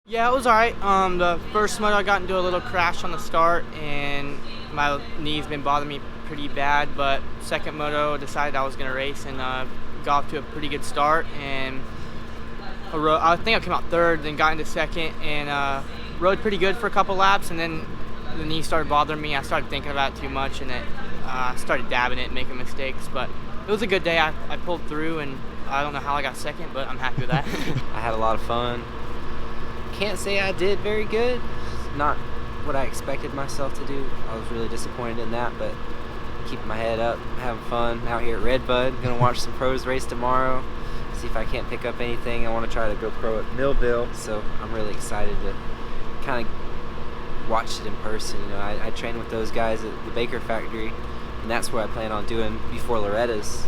Yeah, it was all right. The first moto I got into a little crash on the start, and my knee's been bothering me pretty bad. But second moto, decided I was gonna race and got off to a pretty good start. And I think I came out third, then got into second, and rode pretty good for a couple laps. And then the knee started bothering me. I started thinking about it too much, and started dabbing it and making mistakes. But it was a good day. I pulled through, and I don't know how I got second, but I'm happy with that. I had a lot of fun. Can't say I did very good. Not what I expected myself to do. I was really disappointed in that, but keeping my head up, having fun out here at RedBud. Gonna watch some pros race tomorrow, see if I can't pick up anything. I want to try to go pro at Millville, so I'm really excited to kind of watch it in person. You know, I train with those guys at the Baker factory, and that's what I plan on doing before Loretta's,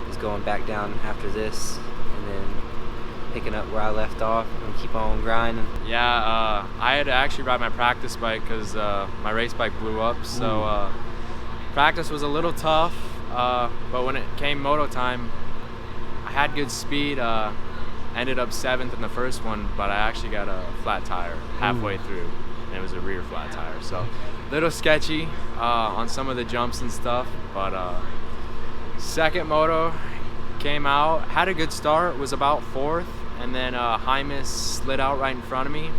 is going back down after this, and then picking up where I left off and keep on grinding. Yeah, I had to actually ride my practice bike because my race bike blew up, so practice was a little tough, but when it came moto time, I had good speed. Ended up 7th in the first one, but I actually got a flat tire halfway through, and it was a rear flat tire, so a little sketchy on some of the jumps and stuff, but second moto came out, had a good start, was about 4th, and then Hymus slid out right in front of me,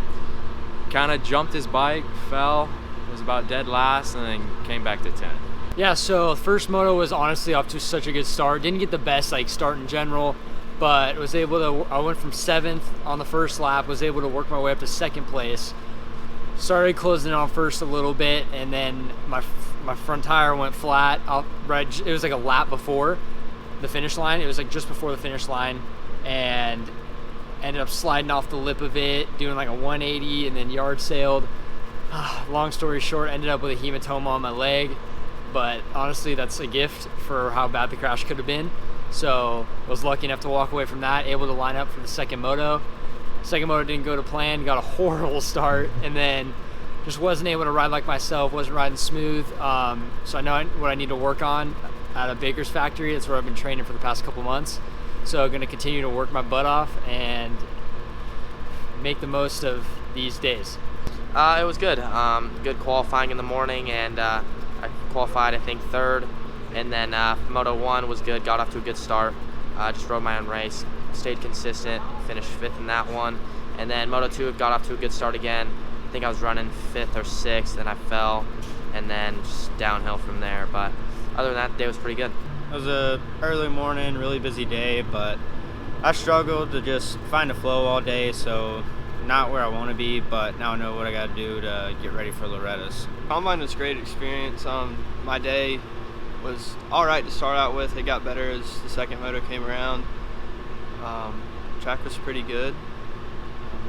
kind of jumped his bike, fell, was about dead last, and then came back to 10th. Yeah, so first moto was honestly off to such a good start. Didn't get the best start in general, but was able to, I went from 7th on the first lap, was able to work my way up to 2nd place. Started closing on first a little bit, and then my front tire went flat. It was like a lap before the finish line. It was like just before the finish line, and ended up sliding off the lip of it, doing like a 180, and then yard sailed. Long story short, ended up with a hematoma on my leg, but honestly that's a gift for how bad the crash could have been. So was lucky enough to walk away from that, able to line up for the second moto. Second moto didn't go to plan, got a horrible start, and then just wasn't able to ride like myself, wasn't riding smooth. So I know what I need to work on at a Baker's factory. That's where I've been training for the past couple months. So I'm going to continue to work my butt off and make the most of these days. It was good. Good qualifying in the morning, and I qualified, I think, 3rd. And then Moto 1 was good, got off to a good start. Just rode my own race, stayed consistent, finished 5th in that one. And then Moto 2 got off to a good start again. I think I was running 5th or 6th, and I fell, and then just downhill from there. But other than that, the day was pretty good. It was a early morning, really busy day, but I struggled to just find a flow all day, so not where I want to be, but now I know what I got to do to get ready for Loretta's. Combine was a great experience. My day was all right to start out with. It got better as the second moto came around. Track was pretty good.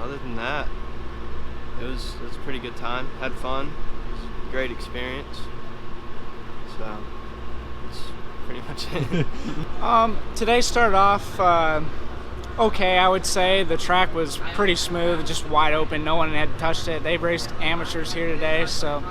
Other than that, it was a pretty good time. Had fun. It was a great experience. So that's pretty much it. Today started off okay, I would say. The track was pretty smooth, just wide open. No one had touched it. They've raced amateurs here today, so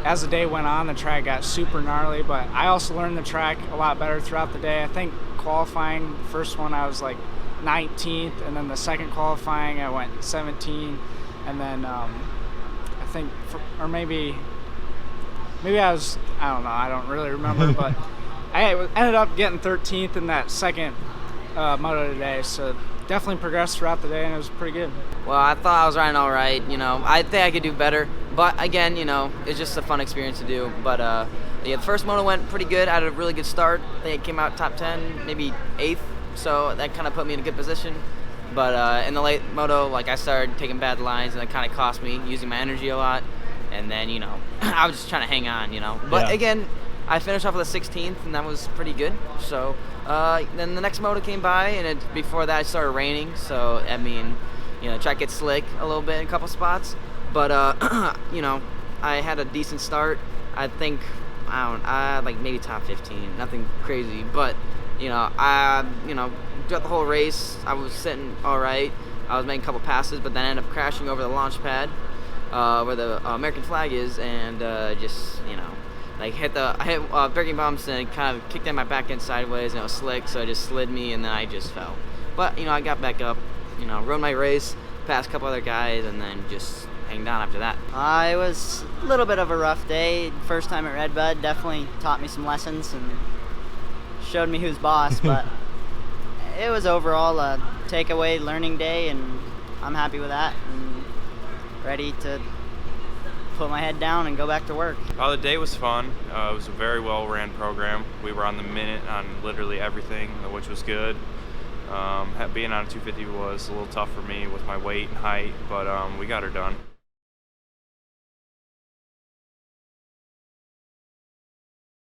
as the day went on, the track got super gnarly, but I also learned the track a lot better throughout the day. I think qualifying, the first one I was like 19th, and then the second qualifying I went 17, and then I think, or maybe I was, I don't know, I don't really remember, but I ended up getting 13th in that second moto today, so definitely progressed throughout the day, and it was pretty good. Well, I thought I was riding all right. I think I could do better, but again, it's just a fun experience to do. But yeah, the first moto went pretty good. I had a really good start. I think it came out top 10, maybe 8th, so that kind of put me in a good position. But in the late moto, I started taking bad lines, and it kind of cost me, using my energy a lot. And then, I was just trying to hang on, But again, I finished off with a 16th, and that was pretty good. So then the next moto came by, and before that it started raining. So, I mean, track gets slick a little bit in a couple spots. But, I had a decent start. I think, maybe top 15, nothing crazy. But, throughout the whole race, I was sitting all right. I was making a couple passes, but then I ended up crashing over the launch pad where the American flag is, and I hit braking bumps and kind of kicked in my back end sideways, and it was slick, so it just slid me, and then I just fell. But, I got back up, rode my race. past a couple other guys, and then just hang down after that. It was a little bit of a rough day. First time at RedBud, definitely taught me some lessons and showed me who's boss, but it was overall a takeaway learning day, and I'm happy with that and ready to put my head down and go back to work. The day was fun. It was a very well ran program. We were on the minute on literally everything, which was good. Being on a 250 was a little tough for me with my weight and height, but we got her done.